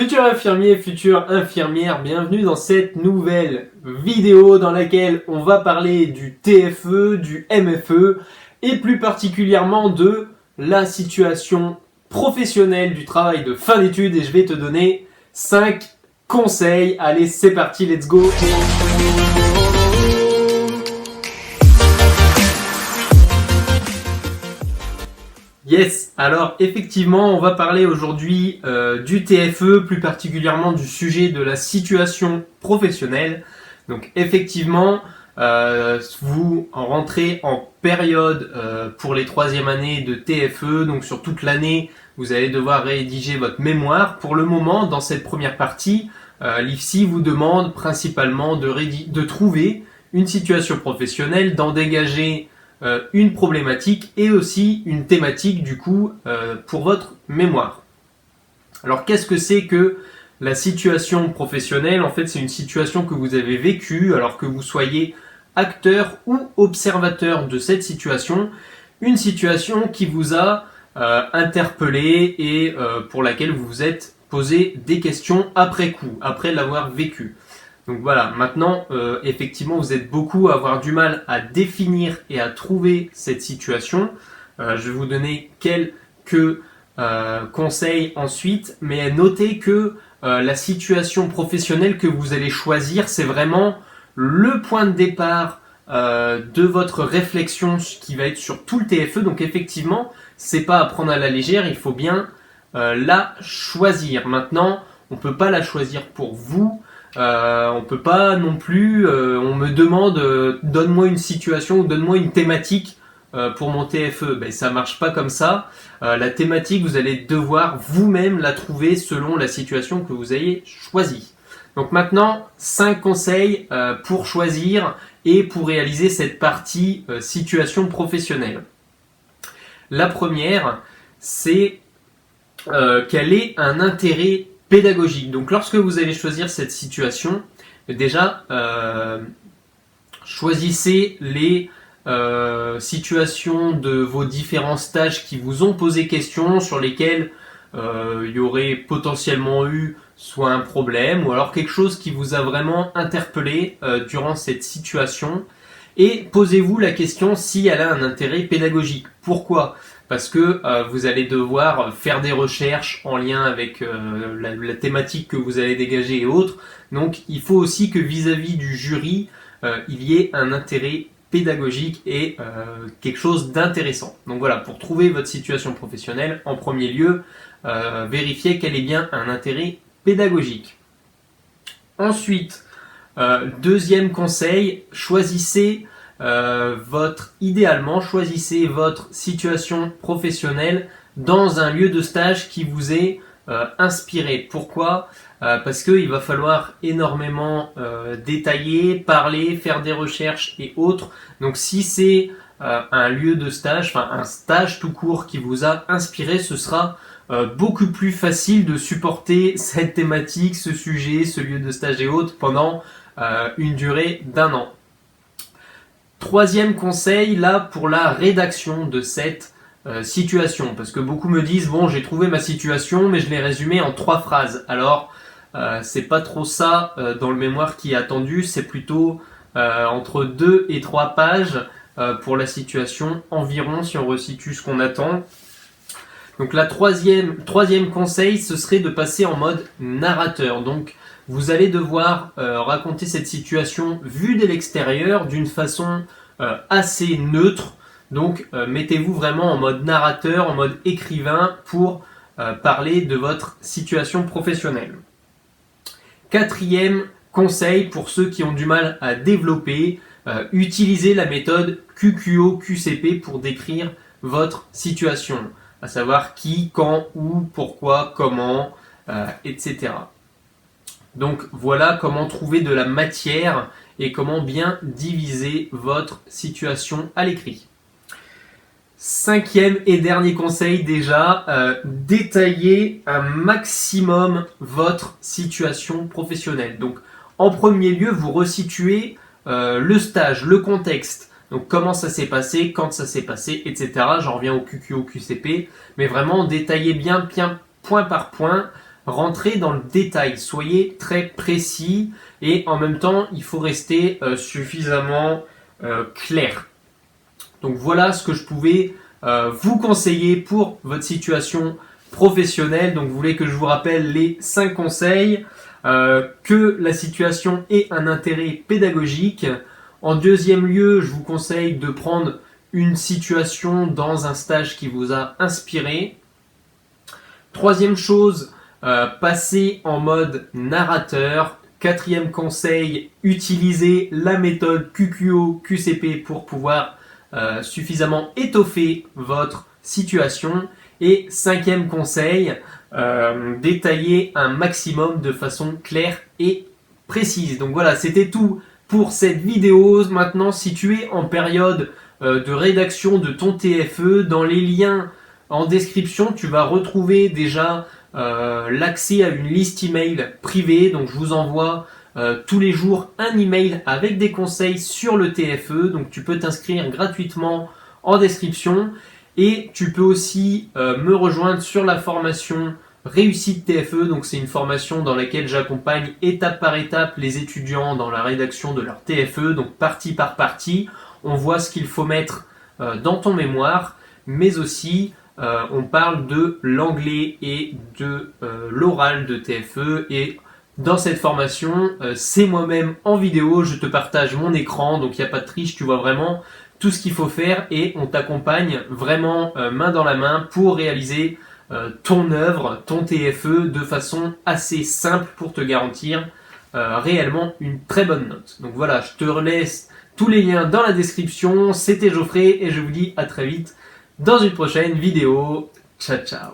Futur infirmier, future infirmière, bienvenue dans cette nouvelle vidéo dans laquelle on va parler du TFE, du MFE et plus particulièrement de la situation professionnelle du travail de fin d'études et je vais te donner 5 conseils. Allez, c'est parti, let's go! Yes, alors effectivement on va parler aujourd'hui du TFE, plus particulièrement du sujet de la situation professionnelle. Donc effectivement, vous rentrez en période pour les 3e années de TFE, donc sur toute l'année vous allez devoir rédiger votre mémoire. Pour le moment, dans cette première partie, l'IFSI vous demande principalement de trouver une situation professionnelle, d'en dégager une problématique et aussi une thématique du coup pour votre mémoire. Alors qu'est-ce que c'est que la situation professionnelle? En fait, c'est une situation que vous avez vécue, alors que vous soyez acteur ou observateur de cette situation, une situation qui vous a interpellé et pour laquelle vous vous êtes posé des questions après coup, après l'avoir vécu. Donc voilà, maintenant, effectivement, vous êtes beaucoup à avoir du mal à définir et à trouver cette situation. Je vais vous donner quelques conseils ensuite, mais notez que la situation professionnelle que vous allez choisir, c'est vraiment le point de départ de votre réflexion qui va être sur tout le TFE. Donc effectivement, c'est pas à prendre à la légère, il faut bien la choisir. Maintenant, on peut pas la choisir pour vous. On peut pas non plus, on me demande donne-moi une situation ou donne-moi une thématique pour mon TFE. Ben, ça marche pas comme ça. La thématique, vous allez devoir vous-même la trouver selon la situation que vous ayez choisie. Donc maintenant, 5 conseils pour choisir et pour réaliser cette partie situation professionnelle. La première, c'est quel est un intérêt pédagogique. Donc lorsque vous allez choisir cette situation, déjà choisissez les situations de vos différents stages qui vous ont posé question, sur lesquels il y aurait potentiellement eu soit un problème ou alors quelque chose qui vous a vraiment interpellé durant cette situation, et posez-vous la question si elle a un intérêt pédagogique. Pourquoi ? Parce que vous allez devoir faire des recherches en lien avec la thématique que vous allez dégager et autres. Donc il faut aussi que vis-à-vis du jury, il y ait un intérêt pédagogique et quelque chose d'intéressant. Donc voilà, pour trouver votre situation professionnelle, en premier lieu, vérifiez qu'elle ait bien un intérêt pédagogique. Ensuite, deuxième conseil, idéalement, choisissez votre situation professionnelle dans un lieu de stage qui vous est inspiré. Pourquoi ? Parce qu'il va falloir énormément détailler, parler, faire des recherches et autres. Donc si c'est un lieu de stage, enfin un stage tout court qui vous a inspiré, ce sera beaucoup plus facile de supporter cette thématique, ce sujet, ce lieu de stage et autres pendant une durée d'1 an. Troisième conseil, là, pour la rédaction de cette situation. Parce que beaucoup me disent, bon, j'ai trouvé ma situation, mais je l'ai résumée en 3 phrases. Alors, c'est pas trop ça dans le mémoire qui est attendu, c'est plutôt entre 2 et 3 pages pour la situation environ, si on resitue ce qu'on attend. Donc la troisième conseil, ce serait de passer en mode narrateur. Donc vous allez devoir raconter cette situation vue de l'extérieur d'une façon assez neutre. Donc mettez-vous vraiment en mode narrateur, en mode écrivain pour parler de votre situation professionnelle. 4e conseil pour ceux qui ont du mal à développer, utilisez la méthode QQO-QCP pour décrire votre situation. À savoir qui, quand, où, pourquoi, comment, etc. Donc voilà comment trouver de la matière et comment bien diviser votre situation à l'écrit. 5e et dernier conseil déjà, détaillez un maximum votre situation professionnelle. Donc en premier lieu, vous resituez le stage, le contexte. Donc comment ça s'est passé, quand ça s'est passé, etc. J'en reviens au QQO, QCP, mais vraiment détaillez bien point par point rentrer dans le détail. Soyez très précis et en même temps, il faut rester suffisamment clair. Donc voilà ce que je pouvais vous conseiller pour votre situation professionnelle. Donc vous voulez que je vous rappelle les 5 conseils. Que la situation ait un intérêt pédagogique. En deuxième lieu, je vous conseille de prendre une situation dans un stage qui vous a inspiré. Troisième chose, passer en mode narrateur. Quatrième conseil, utiliser la méthode QQO-QCP pour pouvoir suffisamment étoffer votre situation. Et cinquième conseil, détailler un maximum de façon claire et précise. Donc voilà, c'était tout pour cette vidéo. Maintenant, si tu es en période de rédaction de ton TFE, dans les liens en description, tu vas retrouver déjà l'accès à une liste email privée. Donc je vous envoie tous les jours un email avec des conseils sur le TFE. Donc tu peux t'inscrire gratuitement en description. Et tu peux aussi me rejoindre sur la formation Réussite TFE. Donc c'est une formation dans laquelle j'accompagne étape par étape les étudiants dans la rédaction de leur TFE. Donc partie par partie, on voit ce qu'il faut mettre dans ton mémoire, mais aussi on parle de l'anglais et de l'oral de TFE. Et dans cette formation, c'est moi-même en vidéo, je te partage mon écran, donc il n'y a pas de triche, tu vois vraiment tout ce qu'il faut faire et on t'accompagne vraiment main dans la main pour réaliser ton œuvre, ton TFE de façon assez simple pour te garantir réellement une très bonne note. Donc voilà, je te laisse tous les liens dans la description. C'était Geoffrey et je vous dis à très vite dans une prochaine vidéo. Ciao ciao.